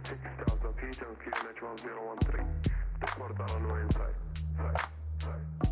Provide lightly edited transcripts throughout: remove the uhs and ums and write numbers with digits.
6000 feet and QNH 1013. Report on runway inside. Side.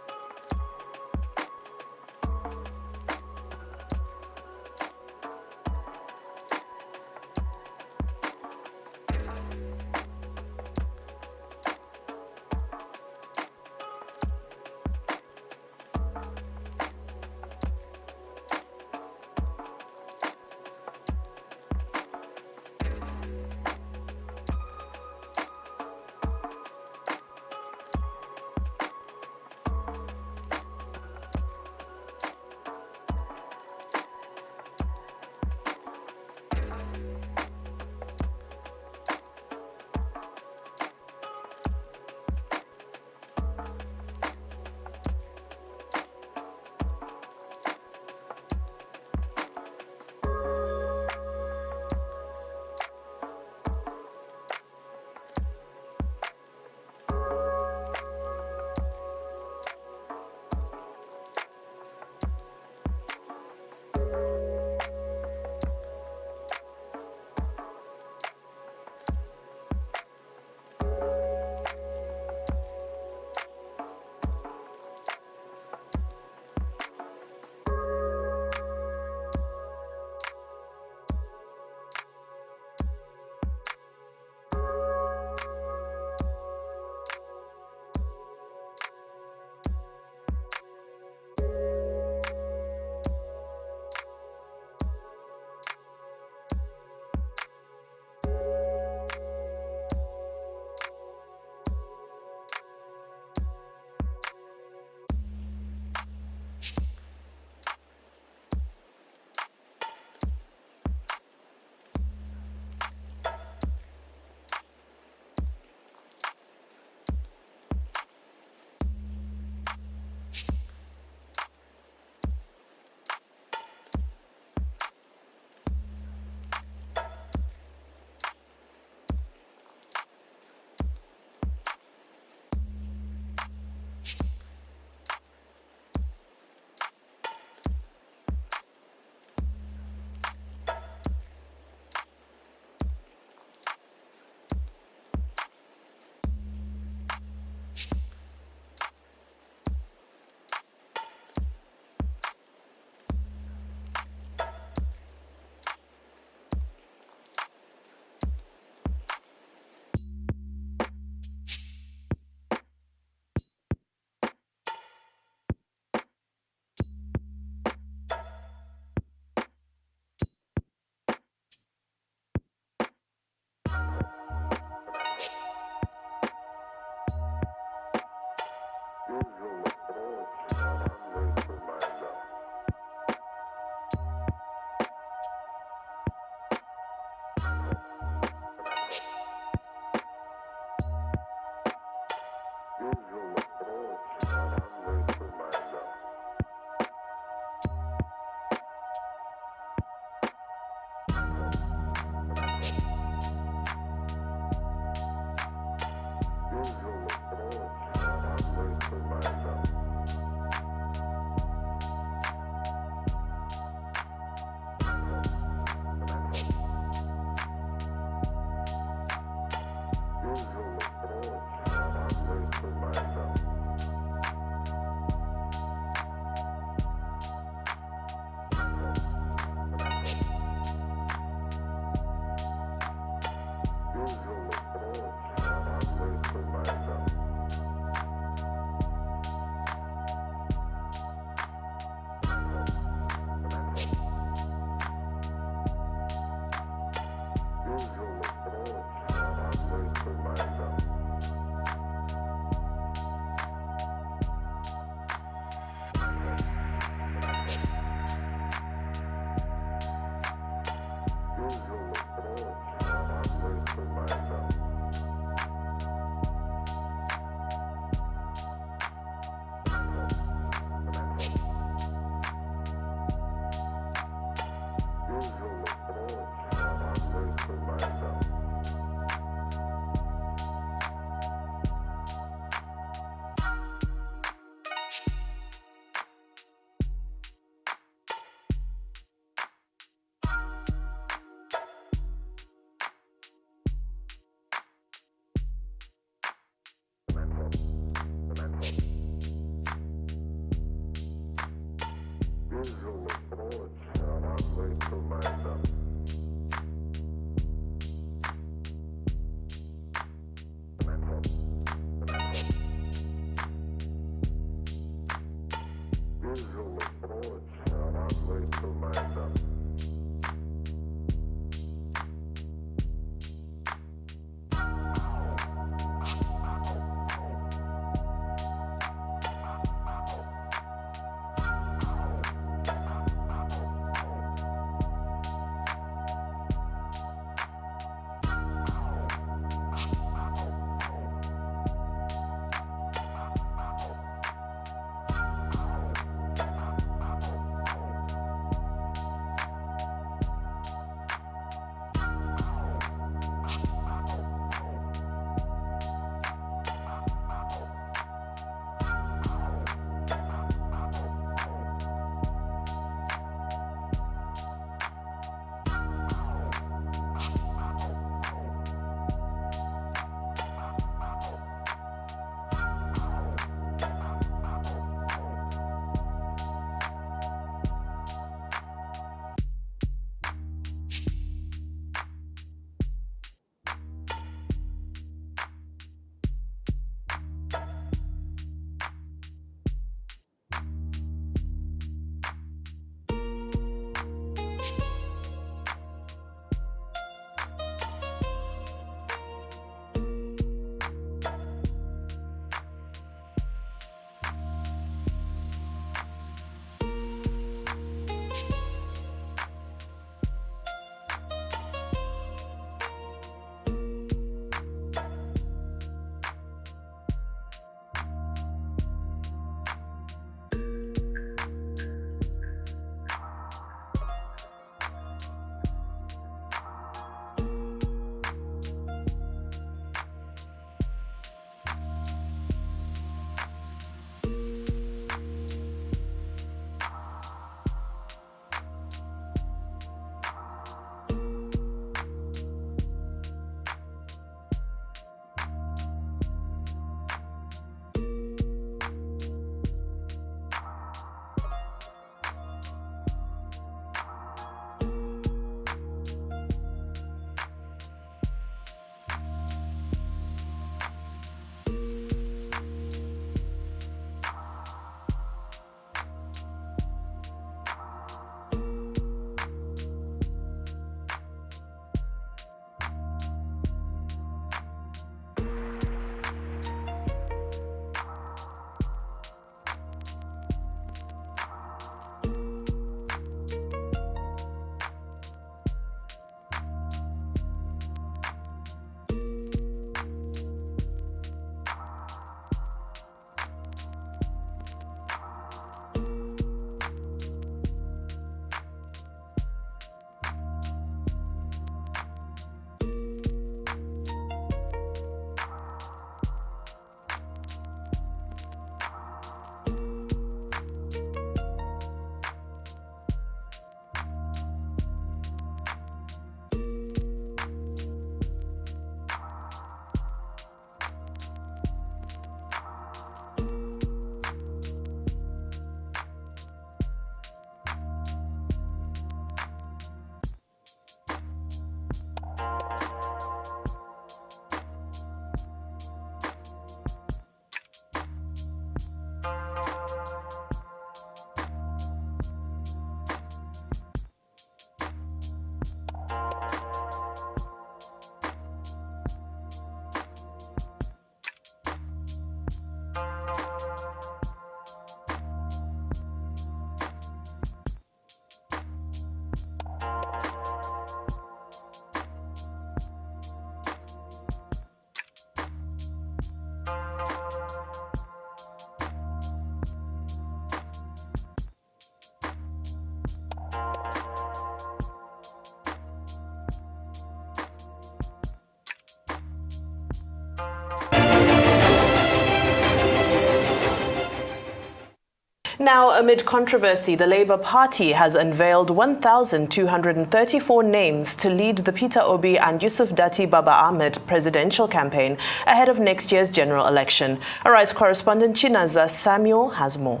Now, amid controversy, the Labour Party has unveiled 1,234 names to lead the Peter Obi and Yusuf Datti Baba Ahmed presidential campaign ahead of next year's general election. Arise correspondent Chinaza Samuel has more.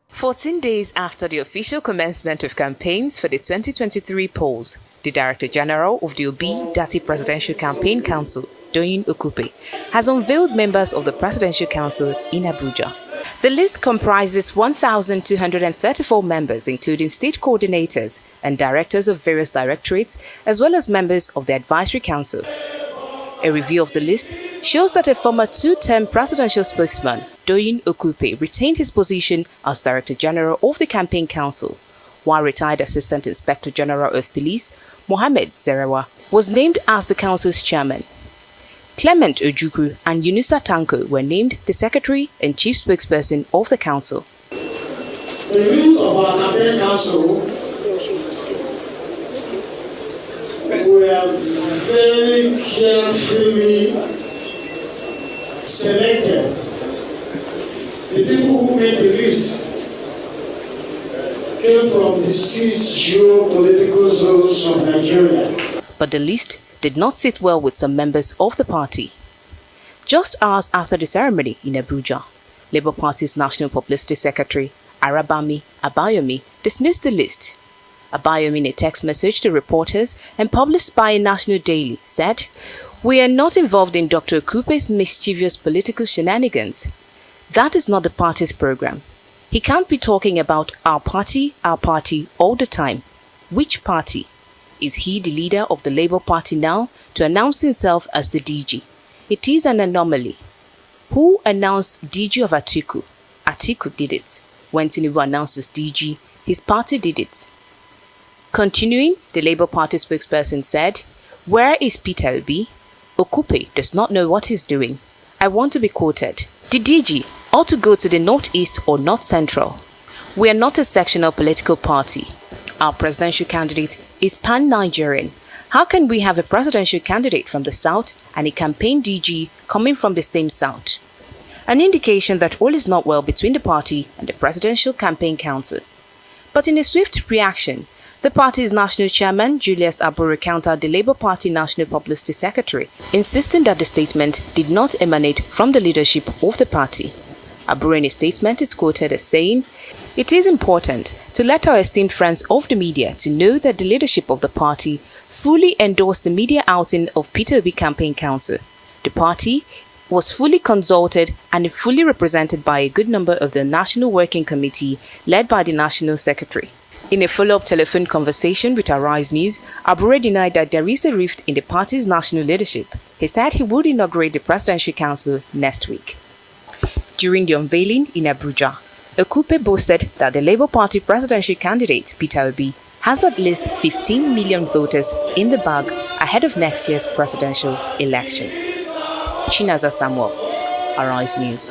14 days after the official commencement of campaigns for the 2023 polls, the Director General of the OBIDATTI Presidential Campaign Council, Doyin Okupe, has unveiled members of the Presidential Council in Abuja. The list comprises 1,234 members, including state coordinators and directors of various directorates, as well as members of the Advisory Council. A review of the list shows that a former two-term presidential spokesman, Doyin Okupe, retained his position as Director General of the Campaign Council, while retired Assistant Inspector General of Police, Mohammed Zerewa, was named as the Council's chairman. Clement Ojukwu and Yunusa Tanko were named the Secretary and Chief Spokesperson of the Council. The list of our campaign council were very carefully selected. The people who made the list came from the 6 geopolitical zones of Nigeria. But the list did not sit well with some members of the party. Just hours after the ceremony in Abuja, Labour Party's National Publicity Secretary, Arabami Abayomi, dismissed the list. Abayomi, in a text message to reporters and published by a national daily, said, "We are not involved in Dr. Okupe's mischievous political shenanigans. That is not the party's program. He can't be talking about our party all the time. Which party? Is he the leader of the Labour Party now to announce himself as the DG? It is an anomaly. Who announced DG of Atiku? Atiku did it. When Tinubu announced his DG, his party did it." Continuing, the Labour Party spokesperson said, "Where is Peter Obi? Okupe does not know what he's doing. I want to be quoted. The DG ought to go to the Northeast or North Central. We are not a sectional political party. Our presidential candidate is pan-Nigerian. How can we have a presidential candidate from the South and a campaign DG coming from the same South?" An indication that all is not well between the party and the Presidential Campaign Council. But in a swift reaction, the party's national chairman, Julius Abure, countered the Labour Party National Publicity Secretary, insisting that the statement did not emanate from the leadership of the party. Abure, in a statement, is quoted as saying, "It is important to let our esteemed friends of the media to know that the leadership of the party fully endorsed the media outing of Peter Obi Campaign Council. The party was fully consulted and fully represented by a good number of the National Working Committee led by the National Secretary." In a follow-up telephone conversation with Arise News, Abure denied that there is a rift in the party's national leadership. He said he would inaugurate the Presidential Council next week. During the unveiling in Abuja, Okupe boasted that the Labour Party presidential candidate, Peter Obi, has at least 15 million voters in the bag ahead of next year's presidential election. Chinaza Samuel, Arise News.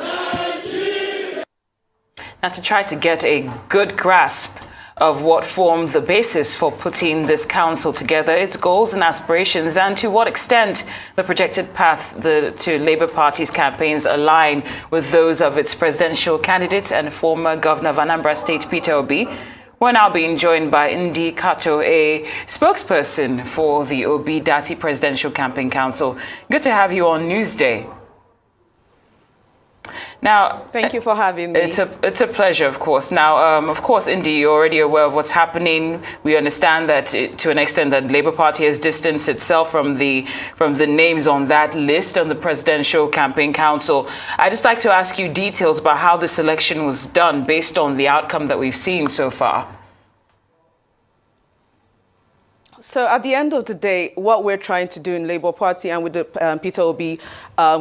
Now, to try to get a good grasp of what formed the basis for putting this council together, its goals and aspirations, and to what extent the projected path to Labour Party's campaigns align with those of its presidential candidate and former governor of Anambra State, Peter Obi. We're now being joined by Ndi Kato, a spokesperson for the OBIDATTI Presidential Campaign Council. Good to have you on Newsday. Now, Thank you for having me. It's a pleasure, of course. Now, of course, Indy, you're already aware of what's happening. We understand that, to an extent, that Labour Party has distanced itself from the names on that list on the Presidential Campaign Council. I'd just like to ask you details about how the selection was done based on the outcome that we've seen so far. So at the end of the day, what we're trying to do in Labour Party and with the Peter Obi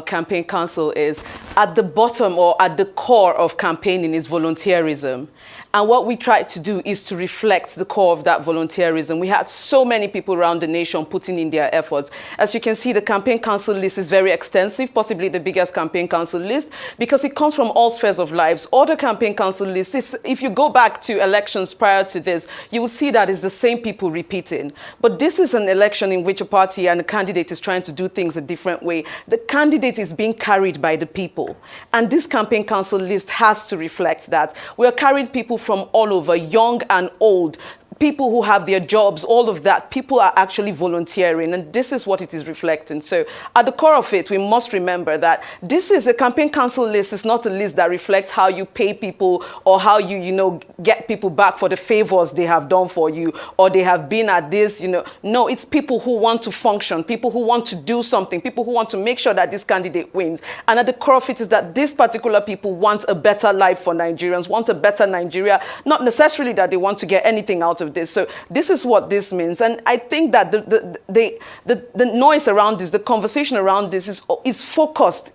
Campaign Council is at the bottom or at the core of campaigning is volunteerism. And what we try to do is to reflect the core of that volunteerism. We had so many people around the nation putting in their efforts. As you can see, the campaign council list is very extensive, possibly the biggest campaign council list, because it comes from all spheres of lives. Other campaign council lists, if you go back to elections prior to this, you will see that it's the same people repeating. But this is an election in which a party and a candidate is trying to do things a different way. The candidate is being carried by the people. people. And this campaign council list has to reflect that. We are carrying people from all over, young and old, people who have their jobs, all of that. People are actually volunteering, and this is what it is reflecting. So at the core of it, we must remember that this is a campaign council list. It's not a list that reflects how you pay people or how you get people back for the favors they have done for you, or they have been at this, No, it's people who want to function, people who want to do something, people who want to make sure that this candidate wins. And at the core of it is that these particular people want a better life for Nigerians, want a better Nigeria, not necessarily that they want to get anything out of this. So this is what this means. And I think that the noise around this, the conversation around this is focused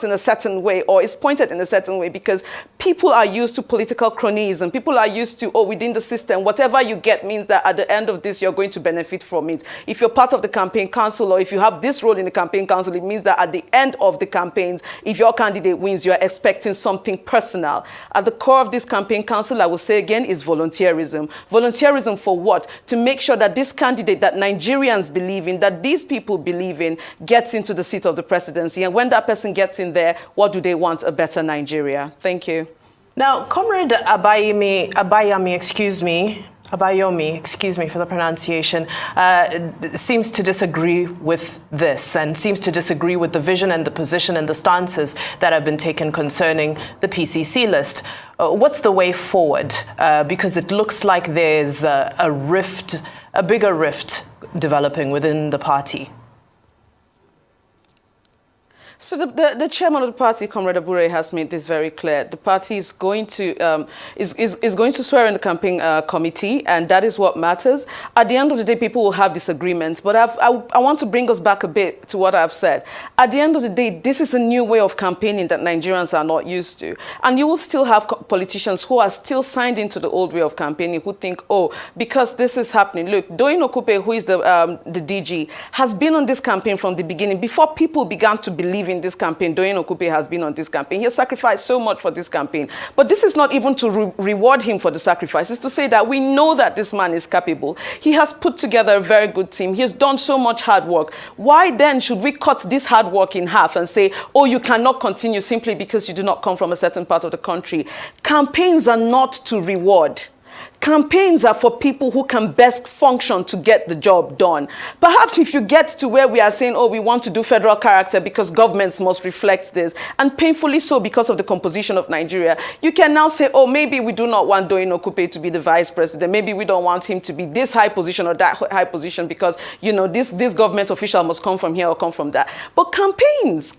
in a certain way, or is pointed in a certain way, because people are used to political cronyism. People are used to, within the system, whatever you get means that at the end of this, you're going to benefit from it. If you're part of the campaign council, or if you have this role in the campaign council, it means that at the end of the campaigns, if your candidate wins, you're expecting something personal. At the core of this campaign council, I will say again, is volunteerism. Volunteerism for what? To make sure that this candidate that Nigerians believe in, that these people believe in, gets into the seat of the presidency. And when that person gets in there, what do they want? A better Nigeria. Thank you. Now, Comrade Abayomi, excuse me for the pronunciation, seems to disagree with this, and seems to disagree with the vision and the position and the stances that have been taken concerning the PCC list. What's the way forward? Because it looks like there's a bigger rift developing within the party. So the chairman of the party, Comrade Abure, has made this very clear. The party is going to going to swear in the campaign committee, and that is what matters. At the end of the day, people will have disagreements, but I want to bring us back a bit to what I've said. At the end of the day, this is a new way of campaigning that Nigerians are not used to, and you will still have politicians who are still signed into the old way of campaigning, who think, because this is happening. Look, Doyin Okupe, who is the DG, has been on this campaign from the beginning. Before people began to believe in this campaign, Doyin Okupe has been on this campaign. He has sacrificed so much for this campaign. But this is not even to reward him for the sacrifice. It's to say that we know that this man is capable. He has put together a very good team. He has done so much hard work. Why then should we cut this hard work in half and say, you cannot continue simply because you do not come from a certain part of the country? Campaigns are not to reward. Campaigns are for people who can best function to get the job done. Perhaps if you get to where we are saying, we want to do federal character because governments must reflect this, and painfully so because of the composition of Nigeria, you can now say, maybe we do not want Doyin Okupe to be the vice president. Maybe we don't want him to be this high position or that high position because, this government official must come from here or come from that. But campaigns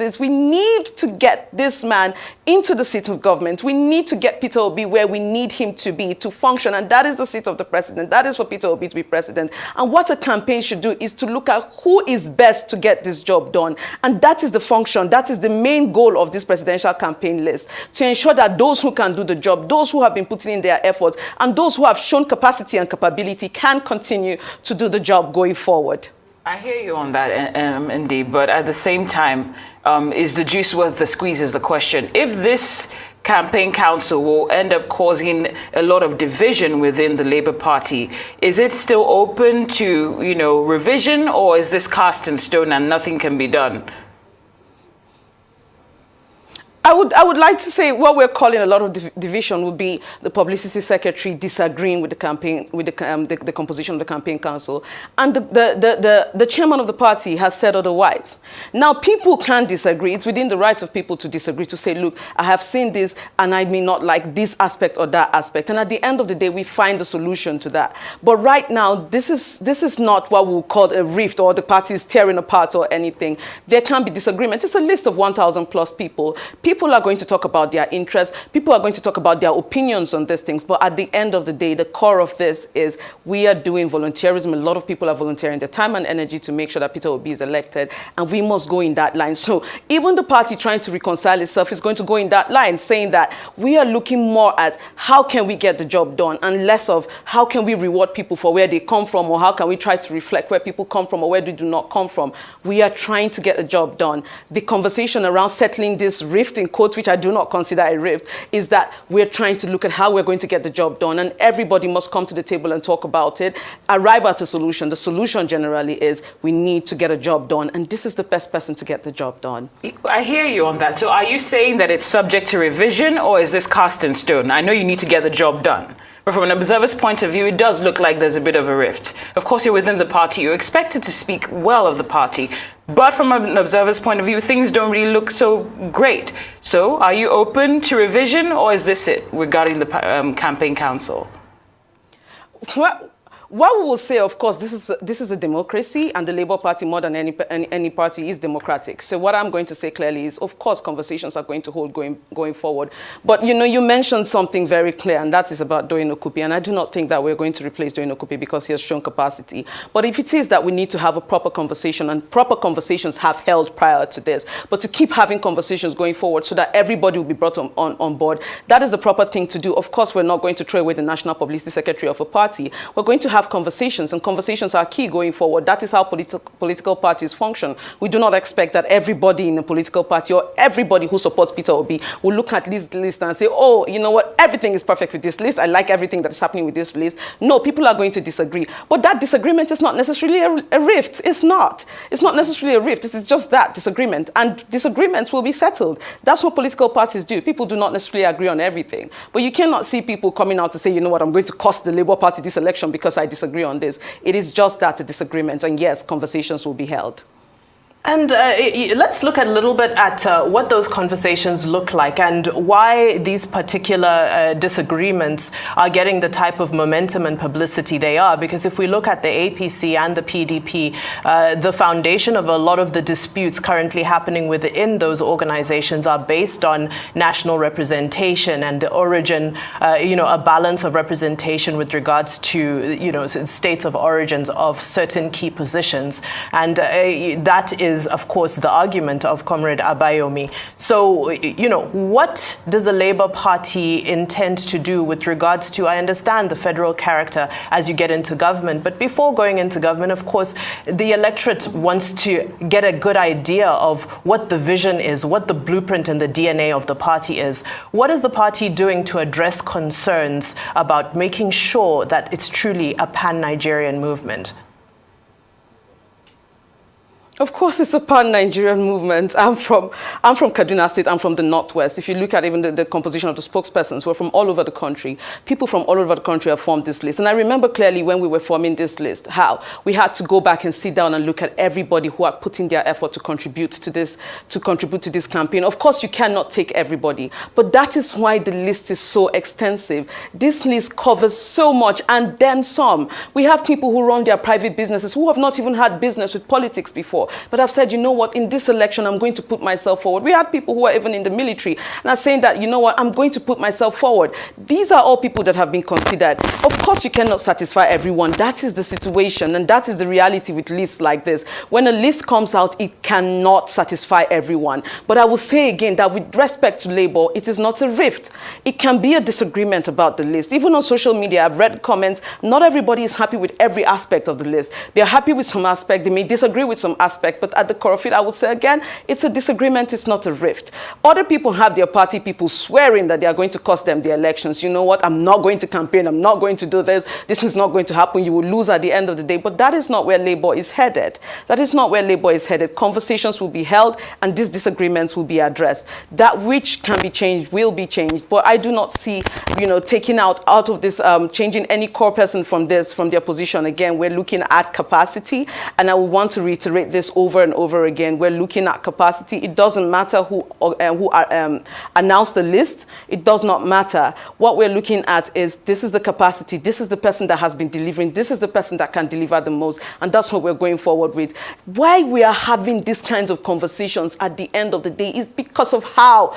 is we need to get this man into the seat of government. We need to get Peter Obi where we need him to be to function, and that is the seat of the president. That is for Peter Obi to be president. And what a campaign should do is to look at who is best to get this job done. And that is the function, that is the main goal of this presidential campaign list, to ensure that those who can do the job, those who have been putting in their efforts, and those who have shown capacity and capability can continue to do the job going forward. I hear you on that, indeed, but at the same time, is the juice worth the squeeze is the question. If this campaign council will end up causing a lot of division within the Labour Party, is it still open to, revision, or is this cast in stone and nothing can be done? I would like to say what we're calling a lot of division would be the publicity secretary disagreeing with the campaign, with the composition of the campaign council, and the chairman of the party has said otherwise. Now people can disagree. It's within the rights of people to disagree, to say, look, I have seen this and I may not like this aspect or that aspect. And at the end of the day, we find a solution to that. But right now, this is not what we would call a rift or the party is tearing apart or anything. There can be disagreement. It's a list of 1,000 plus people. People are going to talk about their interests. People are going to talk about their opinions on these things. But at the end of the day, the core of this is we are doing volunteerism. A lot of people are volunteering their time and energy to make sure that Peter Obi is elected. And we must go in that line. So even the party trying to reconcile itself is going to go in that line, saying that we are looking more at how can we get the job done and less of how can we reward people for where they come from, or how can we try to reflect where people come from or where they do not come from. We are trying to get the job done. The conversation around settling this rift in quotes, which I do not consider a rift, is that we're trying to look at how we're going to get the job done, and everybody must come to the table and talk about it, arrive at a solution. The solution generally is we need to get a job done, and this is the best person to get the job done. I hear you on that. So are you saying that it's subject to revision, or is this cast in stone? I know you need to get the job done, but from an observer's point of view, it does look like there's a bit of a rift. Of course, you're within the party. You're expected to speak well of the party. But from an observer's point of view, things don't really look so great. So are you open to revision, or is this it regarding the campaign council? What we will say, of course, this is a democracy, and the Labour Party, more than any party, is democratic. So what I'm going to say clearly is, of course, conversations are going to hold going forward. But, you know, you mentioned something very clear, and that is about Doyin Okupe. And I do not think that we're going to replace Doyin Okupe because he has shown capacity. But if it is that we need to have a proper conversation, and proper conversations have held prior to this, but to keep having conversations going forward so that everybody will be brought on board, that is the proper thing to do. Of course, we're not going to throw away the National Publicity Secretary of a party. We're going to have conversations, and conversations are key going forward. That is how political parties function. We do not expect that everybody in a political party or everybody who supports Peter Obi will look at this list and say, oh, you know what, everything is perfect with this list. I like everything that is happening with this list. No, people are going to disagree. But that disagreement is not necessarily a rift. It's not. It's not necessarily a rift. It's just that disagreement. And disagreements will be settled. That's what political parties do. People do not necessarily agree on everything. But you cannot see people coming out to say, you know what, I'm going to cost the Labour Party this election because I disagree on this. It is just that, a disagreement, and yes, conversations will be held. And let's look a little bit at what those conversations look like and why these particular disagreements are getting the type of momentum and publicity they are. Because if we look at the APC and the PDP, the foundation of a lot of the disputes currently happening within those organizations are based on national representation and the origin, a balance of representation with regards to, states of origins of certain key positions. And that is, of course, the argument of Comrade Abayomi. So, what does the Labour Party intend to do with regards to, I understand the federal character as you get into government, but before going into government, of course, the electorate wants to get a good idea of what the vision is, what the blueprint and the DNA of the party is. What is the party doing to address concerns about making sure that it's truly a pan-Nigerian movement? Of course, it's a pan-Nigerian movement. I'm from Kaduna State. I'm from the Northwest. If you look at even the composition of the spokespersons, we're from all over the country. People from all over the country have formed this list. And I remember clearly when we were forming this list, how we had to go back and sit down and look at everybody who are putting their effort to contribute to this campaign. Of course, you cannot take everybody, but that is why the list is so extensive. This list covers so much and then some. We have people who run their private businesses who have not even had business with politics before, but I've said, you know what, in this election, I'm going to put myself forward. We had people who are even in the military and are saying that, you know what, I'm going to put myself forward. These are all people that have been considered. Of course, you cannot satisfy everyone. That is the situation, and that is the reality with lists like this. When a list comes out, it cannot satisfy everyone. But I will say again that with respect to Labour, it is not a rift. It can be a disagreement about the list. Even on social media, I've read comments. Not everybody is happy with every aspect of the list. They're happy with some aspect. They may disagree with some aspect. But at the core of it, I would say again, it's a disagreement, it's not a rift. Other people have their party people swearing that they are going to cost them the elections. You know what, I'm not going to campaign, I'm not going to do this, this is not going to happen, you will lose at the end of the day. But that is not where Labour is headed. That is not where Labour is headed. Conversations will be held and these disagreements will be addressed. That which can be changed will be changed. But I do not see, taking out of this, changing any core person from their position. Again, we're looking at capacity, and I will want to reiterate this over and over again. We're looking at capacity. It doesn't matter who announced the list. It does not matter. What we're looking at is, this is the capacity. This is the person that has been delivering. This is the person that can deliver the most. And that's what we're going forward with. Why we are having these kinds of conversations at the end of the day is because of how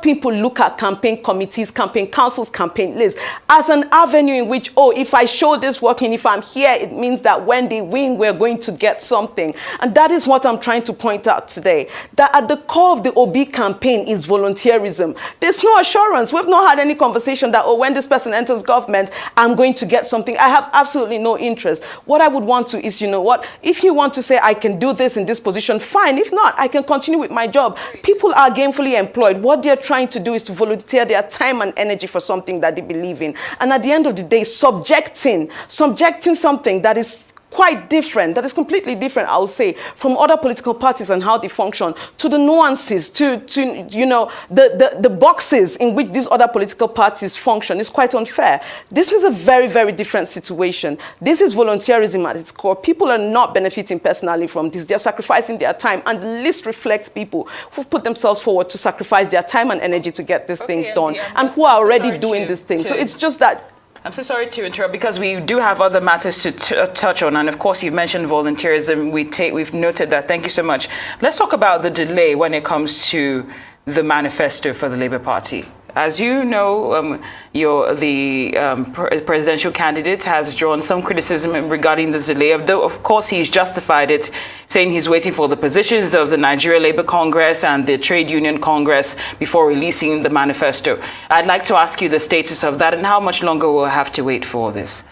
people look at campaign committees, campaign councils, campaign lists as an avenue in which, if I show this working, if I'm here, it means that when they win, we're going to get something. And And that is what I'm trying to point out today, that at the core of the OB campaign is volunteerism. There's no assurance. We've not had any conversation that, oh, when this person enters government, I'm going to get something. I have absolutely no interest. What I would want to is, you know what, if you want to say I can do this in this position, fine. If not, I can continue with my job. People are gainfully employed. What they're trying to do is to volunteer their time and energy for something that they believe in. And at the end of the day, subjecting something that is quite different, that is completely different, I would say, from other political parties and how they function, to the nuances, to you know, the boxes in which these other political parties function is quite unfair. This is a very, very different situation. This is volunteerism at its core. People are not benefiting personally from this. They're sacrificing their time, and the list reflects people who put themselves forward to sacrifice their time and energy to get these things done, and who are already doing these things. So it's just that. I'm so sorry to interrupt, because we do have other matters to touch on, and of course you've mentioned volunteerism. We've noted that. Thank you so much. Let's talk about the delay when it comes to the manifesto for the Labour Party. As you know, the presidential candidate has drawn some criticism regarding the delay. Though, of course, he's justified it, saying he's waiting for the positions of the Nigeria Labour Congress and the Trade Union Congress before releasing the manifesto. I'd like to ask you the status of that and how much longer we'll have to wait for this.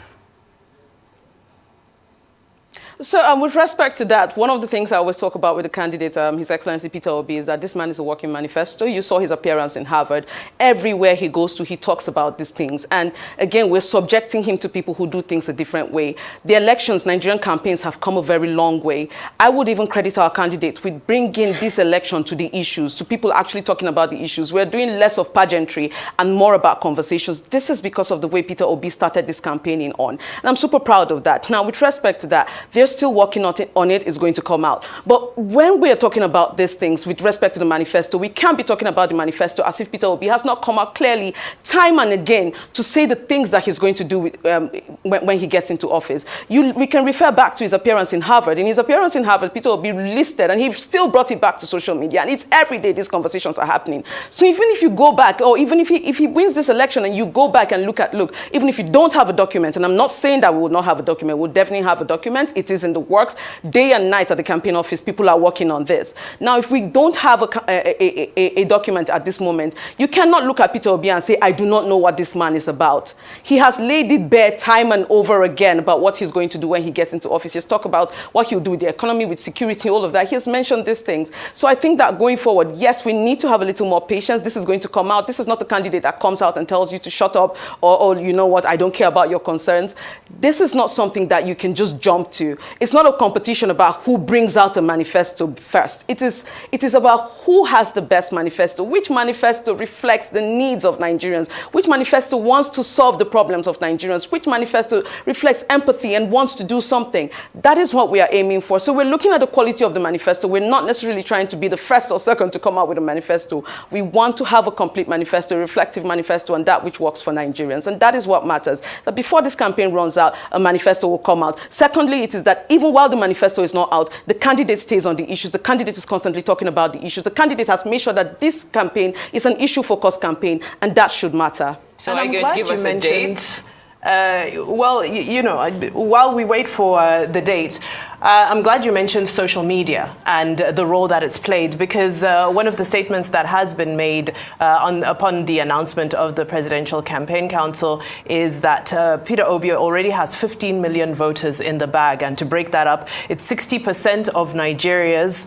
So with respect to that, one of the things I always talk about with the candidate, His Excellency Peter Obi, is that this man is a walking manifesto. You saw his appearance in Harvard. Everywhere he goes to, he talks about these things. And again, we're subjecting him to people who do things a different way. The elections, Nigerian campaigns have come a very long way. I would even credit our candidate with bringing this election to the issues, to people actually talking about the issues. We're doing less of pageantry and more about conversations. This is because of the way Peter Obi started this campaigning on. And I'm super proud of that. Now, with respect to that, there's still working on it, is going to come out. But when we are talking about these things with respect to the manifesto, we can't be talking about the manifesto as if Peter Obi has not come out clearly time and again to say the things that he's going to do with, when he gets into office. We can refer back to his appearance in Harvard. In his appearance in Harvard, Peter Obi listed, and he still brought it back to social media, and it's every day these conversations are happening. So even if you go back, or even if he wins this election and you go back and look, even if you don't have a document, and I'm not saying that we will not have a document, we'll definitely have a document. It is in the works. Day and night at the campaign office, people are working on this. Now, if we don't have a document at this moment, you cannot look at Peter Obi and say, I do not know what this man is about. He has laid it bare time and over again about what he's going to do when he gets into office. He's talked about what he'll do with the economy, with security, all of that. He has mentioned these things. So I think that going forward, yes, we need to have a little more patience. This is going to come out. This is not a candidate that comes out and tells you to shut up, or you know what, I don't care about your concerns. This is not something that you can just jump to. It's not a competition about who brings out a manifesto first. It is about who has the best manifesto, which manifesto reflects the needs of Nigerians, which manifesto wants to solve the problems of Nigerians, which manifesto reflects empathy and wants to do something. That is what we are aiming for. So we're looking at the quality of the manifesto. We're not necessarily trying to be the first or second to come out with a manifesto. We want to have a complete manifesto, a reflective manifesto, and that which works for Nigerians. And that is what matters. That before this campaign runs out, a manifesto will come out. Secondly, it is that even while the manifesto is not out, the candidate stays on the issues. The candidate is constantly talking about the issues. The candidate has made sure that this campaign is an issue-focused campaign, and that should matter. So are you going to give us a date? Well, you know, while we wait for the date, I'm glad you mentioned social media and the role that it's played, because one of the statements that has been made upon the announcement of the Presidential Campaign Council is that Peter Obi already has 15 million voters in the bag. And to break that up, it's 60% of Nigeria's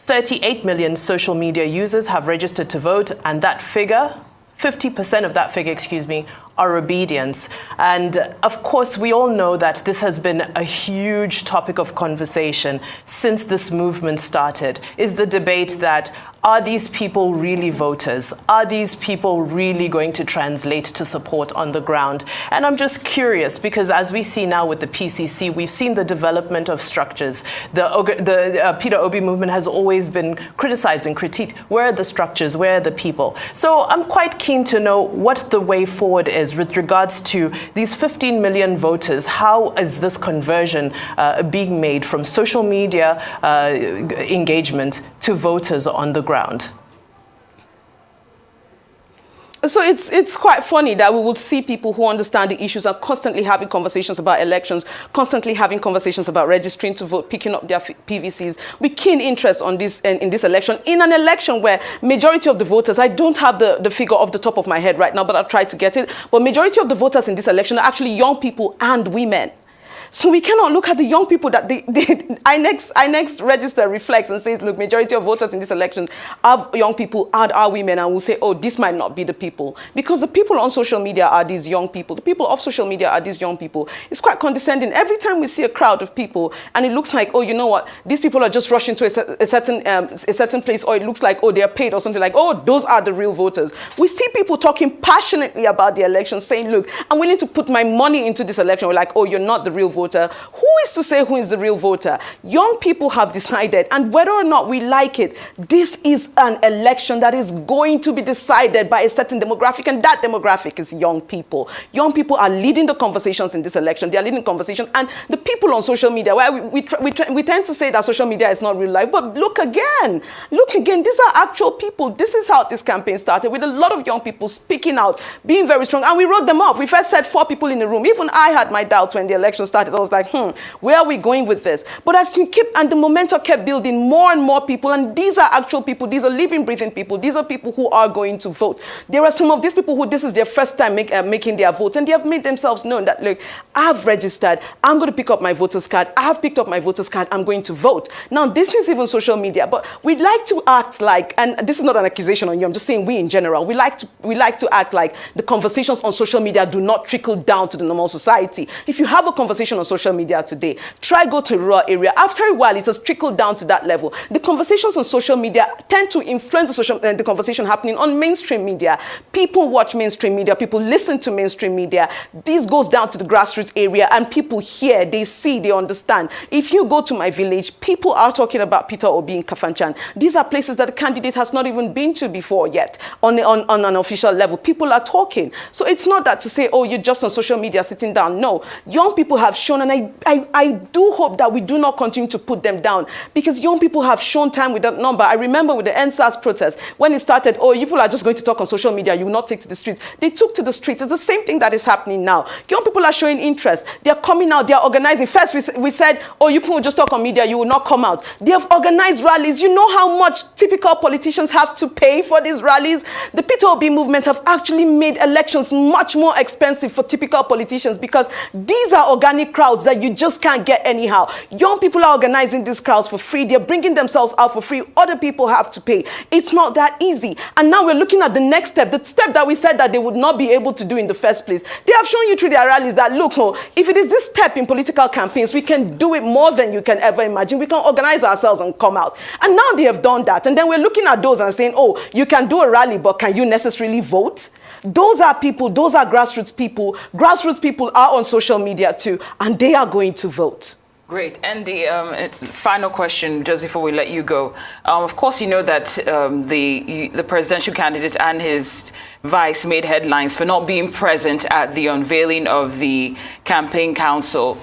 38 million social media users have registered to vote, and that figure, 50% of that figure, excuse me, are obedience. And of course, we all know that this has been a huge topic of conversation since this movement started, is the debate that, are these people really voters? Are these people really going to translate to support on the ground? And I'm just curious, because as we see now with the PCC, we've seen the development of structures. The Peter Obi movement has always been criticized and critiqued. Where are the structures? Where are the people? So I'm quite keen to know what the way forward is with regards to these 15 million voters. How is this conversion being made from social media engagement to voters on the ground? So it's quite funny that we would see people who understand the issues are constantly having conversations about elections, constantly having conversations about registering to vote, picking up their PVCs with keen interest on this in this election. In an election where majority of the voters, I don't have the figure off the top of my head right now, but I'll try to get it. But majority of the voters in this election are actually young people and women. So we cannot look at the young people that INEX register reflects and says, look, majority of voters in this election are young people and are women, and we'll say, oh, this might not be the people. Because the people on social media are these young people. The people off social media are these young people. It's quite condescending. Every time we see a crowd of people and it looks like, oh, you know what, these people are just rushing to a certain place, or it looks like, oh, they're paid or something like, oh, those are the real voters. We see people talking passionately about the election, saying, look, I'm willing to put my money into this election. We're like, oh, you're not the real voter. Who is to say who is the real voter? Young people have decided, and whether or not we like it, this is an election that is going to be decided by a certain demographic, and that demographic is young people. Young people are leading the conversations in this election. They are leading conversations, and the people on social media, where we tend to say that social media is not real life, but look again, these are actual people. This is how this campaign started, with a lot of young people speaking out, being very strong, and we wrote them off. We first said 4 people in the room. Even I had my doubts when the election started. I was like, where are we going with this? But as you keep, and the momentum kept building, more and more people, and these are actual people, these are living, breathing people, these are people who are going to vote. There are some of these people who this is their first time making their votes, and they have made themselves known that, look, I've registered, I'm going to pick up my voter's card, I have picked up my voter's card, I'm going to vote. Now, this is even social media, but we'd like to act like, and this is not an accusation on you, I'm just saying we in general, we like to act like the conversations on social media do not trickle down to the normal society. If you have a conversation on social media today, try go to a rural area. After a while, it has trickled down to that level. The conversations on social media tend to influence the conversation happening on mainstream media. People watch mainstream media. People listen to mainstream media. This goes down to the grassroots area, and people hear, they see, they understand. If you go to my village, people are talking about Peter Obi in Kafanchan. These are places that the candidate has not even been to before yet on an official level. People are talking. So it's not that to say, oh, you're just on social media sitting down. No, young people have shown, and I do hope that we do not continue to put them down, because young people have shown time with that number. I remember with the NSAS protest, when it started, oh, you people are just going to talk on social media, you will not take to the streets. They took to the streets. It's the same thing that is happening now. Young people are showing interest. They're coming out, they're organizing. First, we said, oh, you people will just talk on media, you will not come out. They have organized rallies. You know how much typical politicians have to pay for these rallies? The Peter Obi movement have actually made elections much more expensive for typical politicians, because these are organic crowds that you just can't get anyhow. Young people are organizing these crowds for free. They're bringing themselves out for free. Other people have to pay. It's not that easy. And now we're looking at the next step, the step that we said that they would not be able to do in the first place. They have shown you through their rallies that, look, if it is this step in political campaigns, we can do it more than you can ever imagine. We can organize ourselves and come out. And now they have done that. And then we're looking at those and saying, oh, you can do a rally, but can you necessarily vote? Those are people, those are grassroots people. Grassroots people are on social media too, and they are going to vote. Great. And the final question, just before we let you go. Of course, you know that the presidential candidate and his vice made headlines for not being present at the unveiling of the campaign council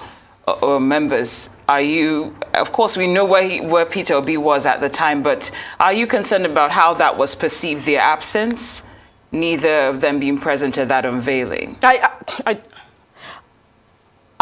members. Are you, of course, we know where Peter Obi was at the time, but are you concerned about how that was perceived, their absence? Neither of them being present at that unveiling.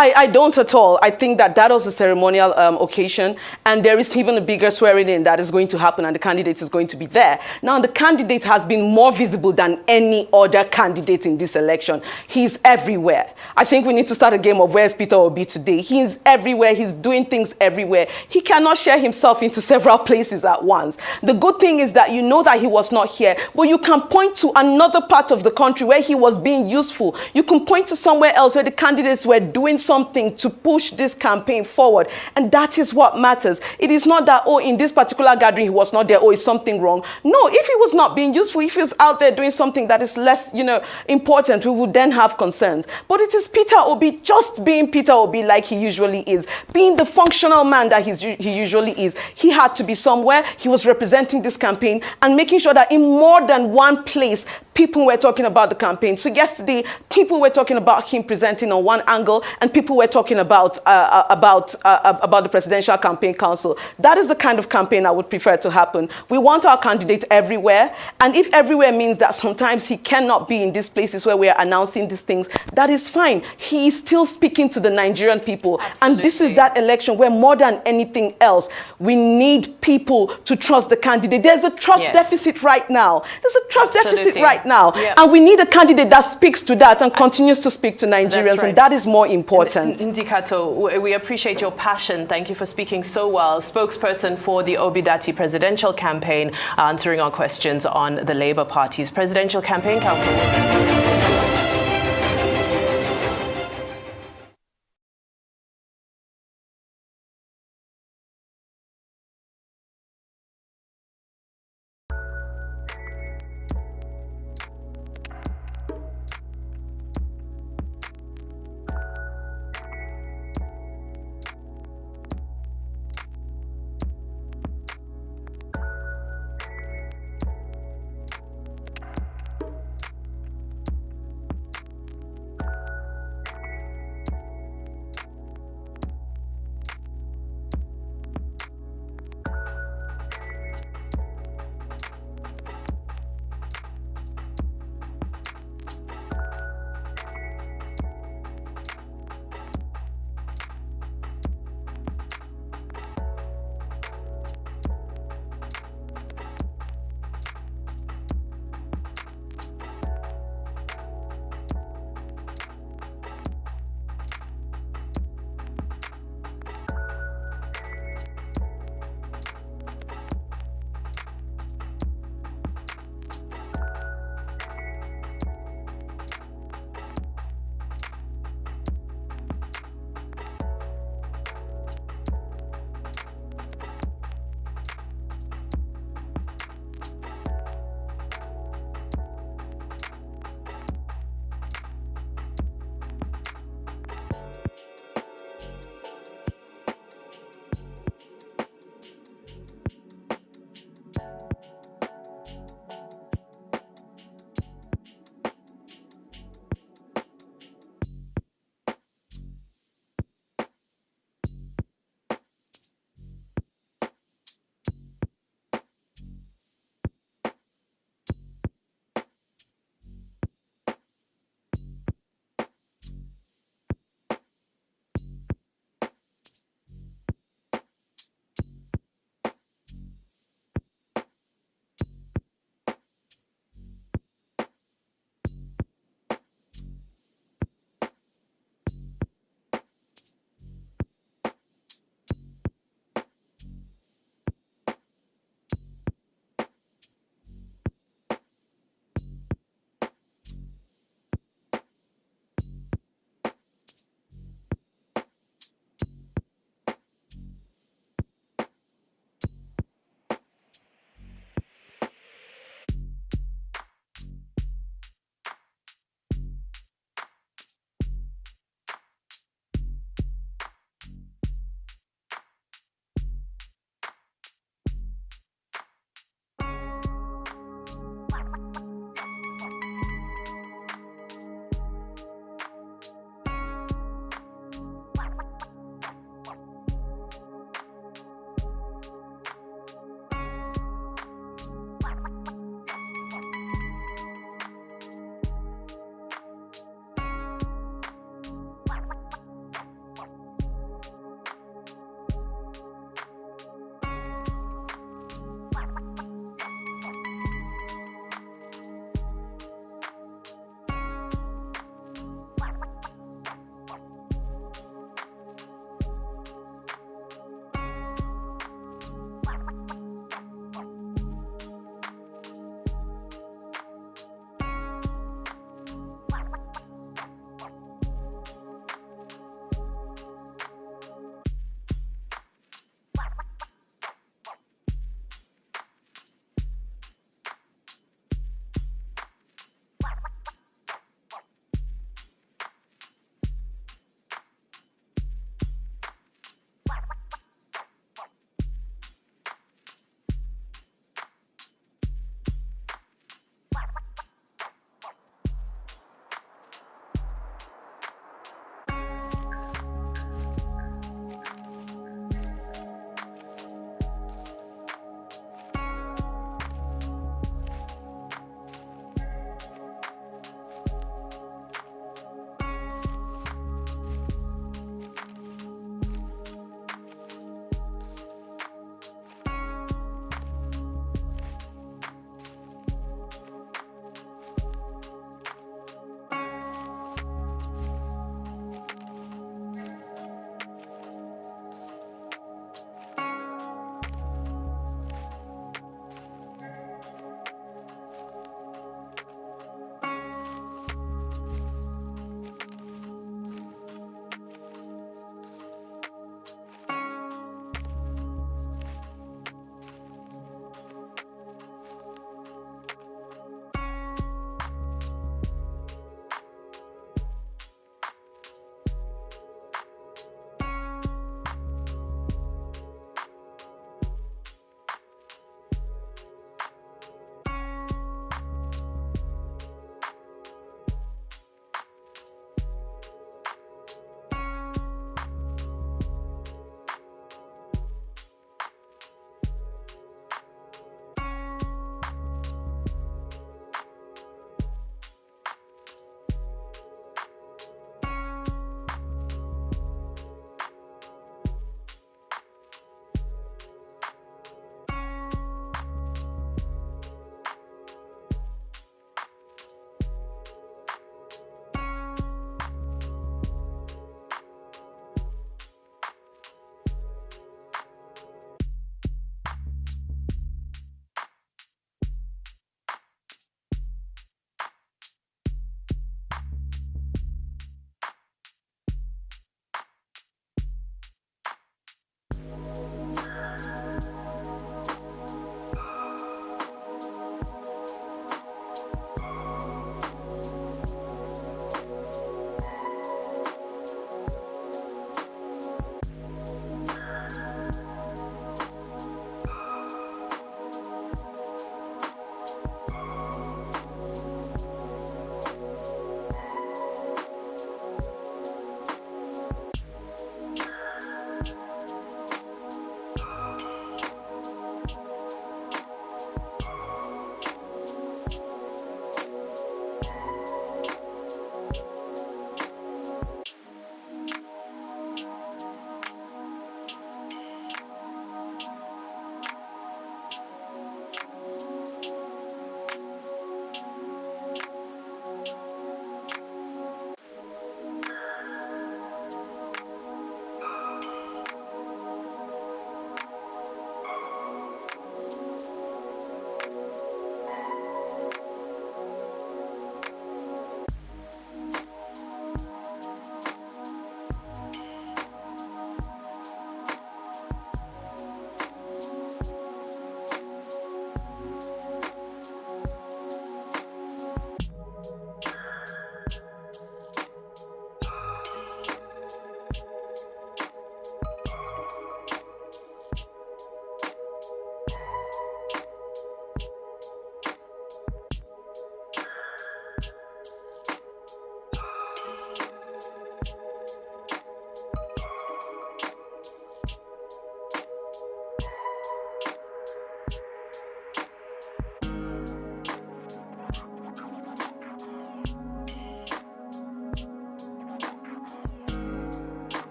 I don't at all. I think that was a ceremonial occasion, and there is even a bigger swearing in that is going to happen, and the candidate is going to be there. Now, the candidate has been more visible than any other candidate in this election. He's everywhere. I think we need to start a game of where's Peter Obi today. He's everywhere. He's doing things everywhere. He cannot share himself into several places at once. The good thing is that you know that he was not here, but you can point to another part of the country where he was being useful. You can point to somewhere else where the candidates were doing something to push this campaign forward, and that is what matters. It is not that, oh, in this particular gathering he was not there, oh, is something wrong? No, if he was not being useful, if he was out there doing something that is less, important, we would then have concerns. But it is Peter Obi just being Peter Obi like he usually is, being the functional man that he usually is. He had to be somewhere. He was representing this campaign and making sure that in more than one place, people were talking about the campaign. So yesterday, people were talking about him presenting on one angle, and people were talking about the Presidential Campaign Council. That is the kind of campaign I would prefer to happen. We want our candidate everywhere, and if everywhere means that sometimes he cannot be in these places where we are announcing these things, that is fine. He is still speaking to the Nigerian people. Absolutely. And this is that election where more than anything else, we need people to trust the candidate. There's a trust deficit right now. There's a trust deficit right now. Yeah. And we need a candidate that speaks to that and continues to speak to Nigerians. Right. And that is more important. Ndikato, we appreciate your passion. Thank you for speaking so well. Spokesperson for the OBIDATTI presidential campaign, answering our questions on the Labour Party's presidential campaign council.